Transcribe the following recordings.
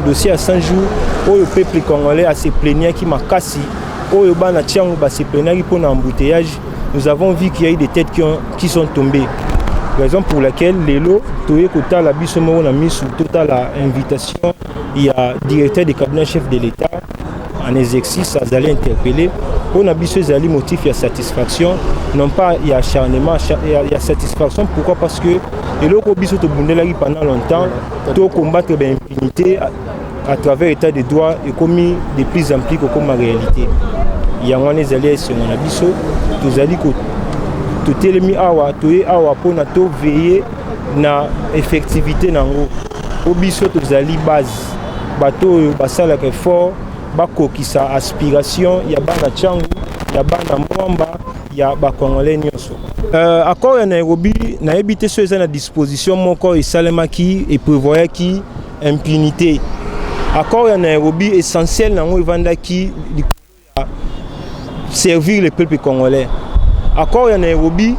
dossier à 100 jours où le peuple congolais a se plaigné qui m'a cassé, où le ban a se plaigné pour l'embouteillage. Nous avons vu qu'il y a eu des têtes qui sont tombées. Raison pour laquelle les lots, tout est côté la bisomo on a mis sous totale invitation. Il y a directeur du cabinet chef de l'État en exercice à aller interpeller. On a besoin de motif il y a satisfaction, non pas il y a acharnement, il y a satisfaction. Pourquoi? Parce que les locaux besoin de Bundela pendant longtemps, tout combattre l'impunité à travers l'état de droit et commis de plus en plus comme en réalité. Il y a un alliés sur mon abisso, tous alliés tout est mis awa, tout est awa pour na tout veiller na effectivité nango. Au bisso tous alliés base, bateau basala que fort. Bako qui sa aspiration, il y a bana changu, il y a bana mwamba, il y a ba congolais nyonso. Accord en Nairobi, na habité ceux à disposition mon corps et salemaki et prévoyait qui impunité. Accord en Nairobi essentiel na vanda qui servir le peuple congolais. Accord en Nairobi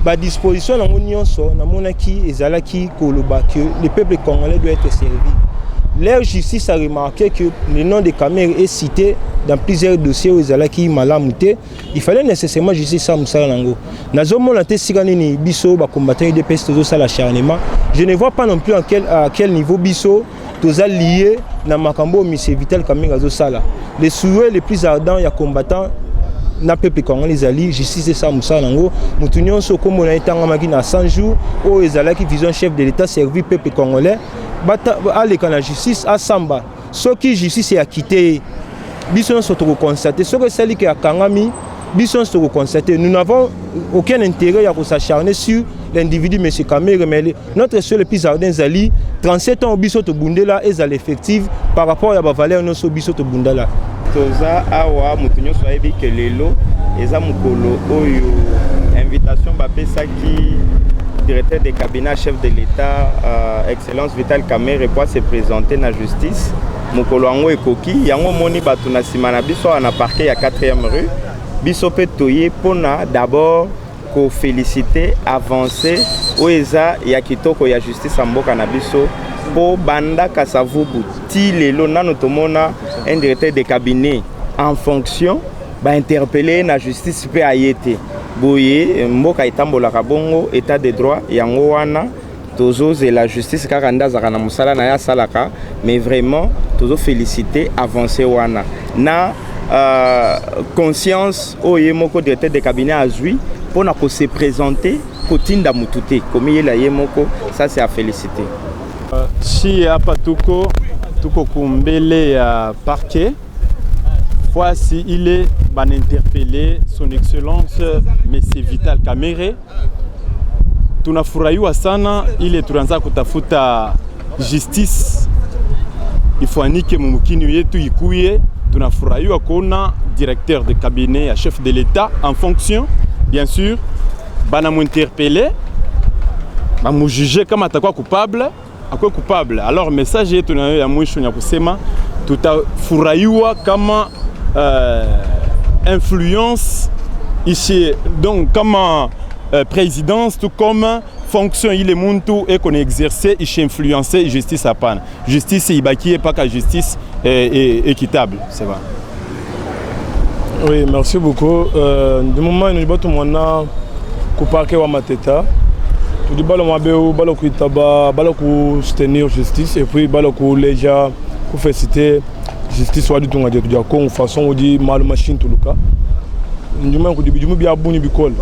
ba disposition na nyonso na monaki ezalaki koloba que le peuple congolais doit être servi. Leur justice a remarqué que le nom de Kamer est cité dans plusieurs dossiers où Zalaki Malamouté. Il fallait nécessairement justice ça Moussa Nango. Nazomo la Tessigani Bisso, combattant de peste à l'acharnement. Je ne vois pas non plus à quel niveau Bisso tous liés dans Makambo Monsieur Vital Kamer Azo Sala. Les souhaits les plus ardents, il y a combattants. Na peuple congolais les alliés justice ça Moussa Nango mutunion so comme on a été en magina 100 jours où Zalaki vision chef de l'état servi peuple congolais bata aller quand la justice à Samba ce qui justice est acquitté bison se constater ce que celle qui a Kangami bison se constater nous n'avons aucun intérêt à s'acharner sur l'individu monsieur Kamer mais notre seul plus ardent Zali 37 ans bison to Bundela est à l'effectif par rapport à la valeur non so bison to Bundela. Toza awa mutunyo soyebi que lelo eza mukolo oyo invitation bapesa ki directeur de cabinet chef de l'État excellence Vital Kamerhe pour se présenter na justice mukolo ango ekoki yango moni batu na sima na biso na parquet ya 4e rue biso pe toye pona d'abord ko féliciter avancer oeza ya kitoko ya justice mboka na biso po banda kasavubu ti lelo nano tomona un directeur de cabinet en fonction ba interpeller na justice pe ayete boye mboka itambola kabongo état de droit yango wana tozo et la justice kaka ndazaka na musala na ya salaka mais vraiment tozo féliciter avancer wana na conscience oye moko directeur de cabinet azui pona ko se présenter kotinda mutute comme yela yemoko ça c'est à féliciter. Si hapa tuko kumbele ya parquet voici il est ban interpellé son excellence monsieur Vital Kamerhe tunafurahiwa sana ile tunaanza kutafuta justice ifanike mumukini yetu ikuye tunafurahiwa kuona directeur de cabinet ya chef de l'État en fonction bien sûr bana m'interpeller ba mu juger kama atakuwa coupable. Alors message yetu na ya mwisho ya kusema tutafurahiwa kama influence ici donc kama présidence tout comme fonction il est muntu et qu'on exercer et influencer justice hapana justice ibaki pas que justice équitable c'est vrai. Oui, merci beaucoup. Du moment où nous avons coupé wa mateta tout dit balo mabeo balo kuitaba balo ku soutenir justice et puis balo ku leja ku féliciter justice wa ditunga de tuja ko façon odi mal machine tuluka njuma ku dibijumu bia buni bikol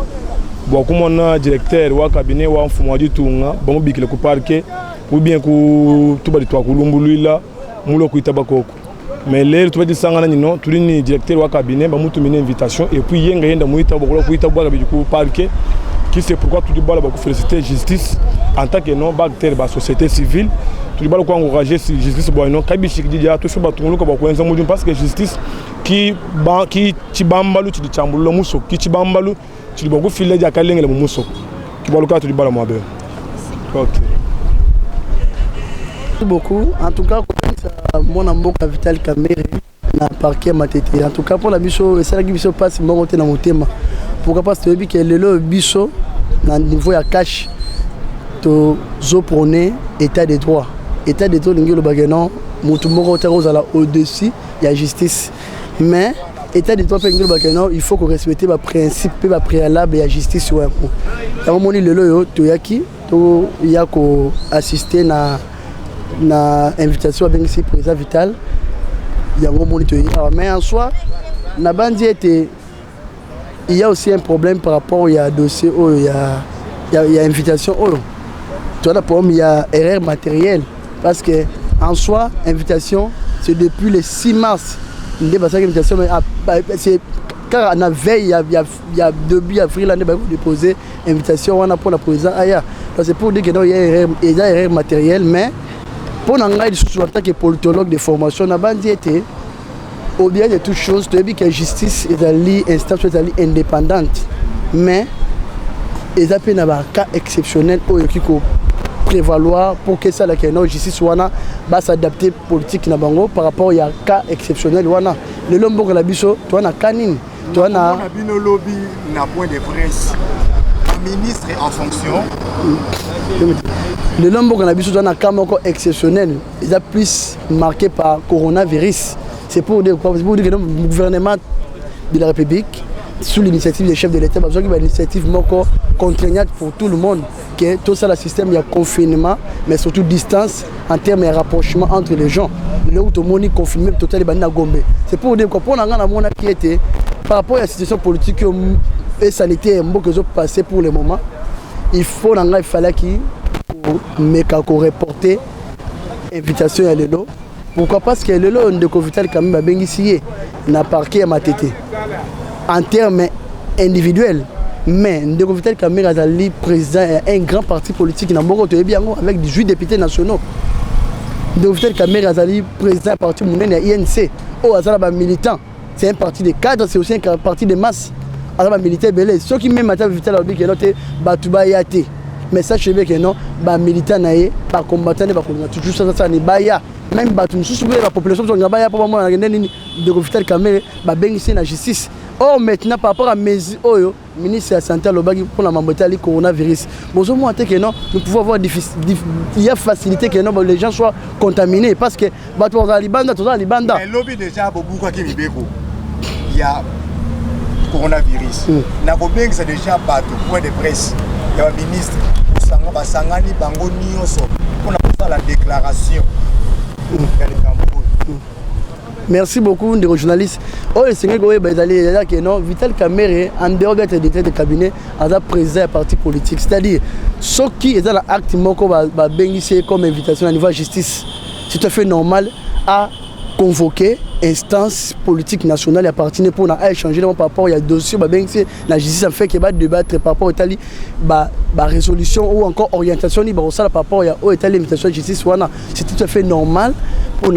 bo kumona directeur wa cabinet wa mfumo ditunga bon bikile ku parquet ou bien ku tuba ditwa ku lumbulila mulo kuitaba koko mais lelo tuba disangana nino tulini directeur wa cabinet ba mutu mine invitation et puis yenga yenda muita bokolo kuitaba ba biku parquet. C'est pourquoi tout le monde va féliciter justice en tant que non acteur de la société civile. Tout le monde va encourager la justice. Parce que justice qui bambalu qui chambulu muso qui bambalu qui beaucoup filer ya kalenge le muso qui va le cas tout le monde moi bien. OK. Merci beaucoup. En tout cas mon amboka Vital Kamerhe na parquet matete. En tout cas pour la biso et ça qui biso passe mon côté dans mon thème. Pourquoi parce que que le biso na niveau ya cash to zo prôner état de droit. État de droit ngelo bageno moto moko ozala au-dessus ya justice mais état de droit il faut qu'on respecte les principes et les préalables de la justice. Dans le moment où il y a assister à l'invitation avec le président Vital, il y a un moment mais en soi, il y a aussi un problème par rapport au dossier, il y a invitation. Il y a erreur matérielle parce que en soi, invitation, c'est depuis le 6 mars. C'est car à la veille, il y a début avril, on a déposé invitation pour la présidence. C'est pour dire qu'il y a une erreur matérielle, mais pour nous, en tant que politologue de formation, on a dit que au bien de toutes choses, tu as dit que la justice est une instance indépendante, mais il y a un cas exceptionnel qui prévaloir pour que ça la justice va s'adapter politique na bango par rapport à cas exceptionnel le lombo la biso toi na canine toi na bino lobby na point de presse ministre en fonction le lombo la biso toi na cas moko exceptionnel il a plus marqué par coronavirus c'est pour dire quoi pour dire que le gouvernement de la République sous l'initiative des chefs de l'État, il y a une initiative contraignante pour tout le monde, que tout ça, le système, il y a confinement, mais surtout distance en termes de rapprochement entre les gens. Là où tout le monde est confiné, tout le monde est Gombe. C'est pour dire que pour nous, qui était par rapport à la situation politique et sanitaire que j'ai passé pour le moment, il fallait qu'il reporter l'invitation à l'élo. Pourquoi? Parce que l'élo, on a Vital quand même bien ici, n'a parqué à ma tête. En termes individuels, mais Ndeko Vital Kamerhe est président d'un grand parti politique avec 18 députés nationaux. Ndeko Vital Kamerhe est président d'un parti INC, militant. C'est un parti de cadres, c'est aussi un parti de masse. Alors, militaire, ceux qui même Ndeko Vital Kamerhe mais ça, je sais que non, les militants, les combattants, toujours ça, même la population qui Ndeko Vital Kamerhe est la justice. Or maintenant par rapport à mes le ministre de la Santé pour la mamboté du coronavirus, nous pouvons avoir il y a facilité que les gens soient contaminés parce que mais le lobby déjà beaucoup il y a coronavirus. C'est déjà point de presse. Il y a un ministre pour la déclaration. Merci beaucoup de journalistes. Vital Kamerhe, en dehors d'être directeur de cabinet, est président du parti politique. C'est-à-dire, ceux qui sont dans l'acte comme invitation à niveau de la justice, c'est tout à fait normal à convoquer instance politique nationale appartenant pour échanger par rapport à dossier la justice a fait qu'il va débattre par rapport à résolution ou encore orientation par rapport à l'invitation de justice. C'est tout à fait normal pour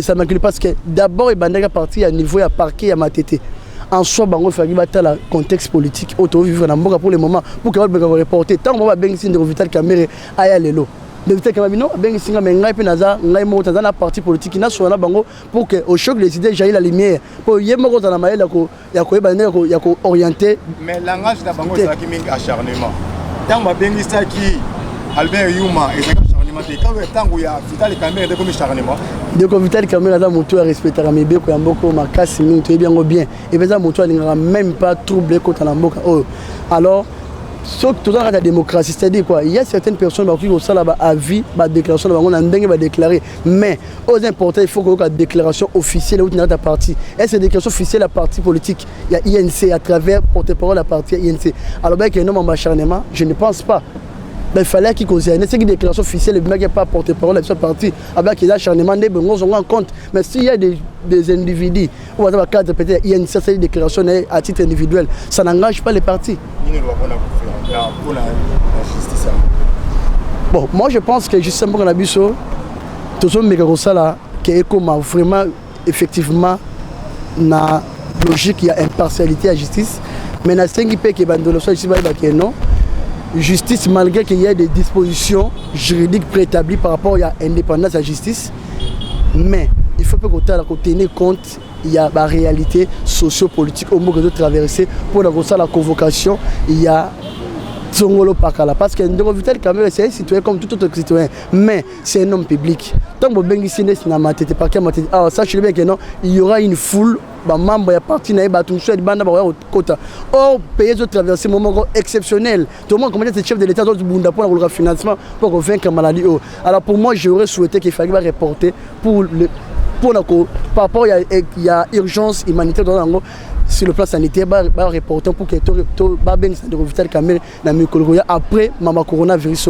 ça m'inquiète parce que d'abord il y a parti à niveau à parquet à ma tête en soi il faut le contexte politique auto vivre dans pour le moment pour que vous reporter tant on va bien ici de Vital Kamerhe aya lelo de Vital Kamerhe non bien ici mais ngai pe naza ngai mo dans la partie politique na so na bango pour que au choc les idées jaillit la lumière pour yemo dans la maille ya ko ya ko orienter mais langage da bango ça qui mingi acharnement tant ba bien ici qui Albert Yuma et quand il y a Vital Kamerhe de acharnement donc Vital Kamerhe a monté à respecter la mibeko ya mboko makasi mingi bien bien et bien ça monté à même pas troubler contre la mboka alors ce que dans la démocratie c'est-à-dire quoi il y a certaines personnes qui ont ça là avis ba déclaration on a ndenge ba déclarer mais aux important il faut que la déclaration officielle ou dans ta partie et cette déclaration officielle la partie politique il y a INC à travers porte-parole la partie INC alors ben que non mon acharnement je ne pense pas. Il fallait qu'il concerne cette déclaration officielle, il n'y a pas porte-parole de cette partie, avec les acharnements des bons, on rend compte. Mais s'il y a des individus, ou à cadre peut-être il y a une certaine déclaration à titre individuel, ça n'engage pas les partis. Bon, moi je pense que justement qu'on a vu ça, tout ce méga là, qui est comme vraiment effectivement la logique, il y a impartialité à la justice, mais dans 5 pays qui est dans le sol, ici, il y a non. Justice, malgré qu'il y ait des dispositions juridiques préétablies par rapport à l'indépendance de la justice, mais il faut que tenir compte il y a la réalité socio-politique au moment de traverser pour la convocation il y a Tsongolo Pakala. Parce que Ndeko Vital Kamerhe, c'est un citoyen comme tout autre citoyen. Mais c'est un homme public. Tant que Bengi Sine, c'est un matete, parquet matete. Alors, sachez bien que non, il y aura une foule. Membre ya parti na batum souhait banda ba kota or pays de traverser moment exceptionnel tout le monde comment dire chef de l'état d'autres bunda pour le financement pour vaincre maladie. Alors pour moi j'aurais souhaité qu'il fallait reporter pour par rapport il y a urgence humanitaire dans sur le plan sanitaire ba reporter pour que to ba ben de Vital Kamerhe na mikolo après mama coronavirus.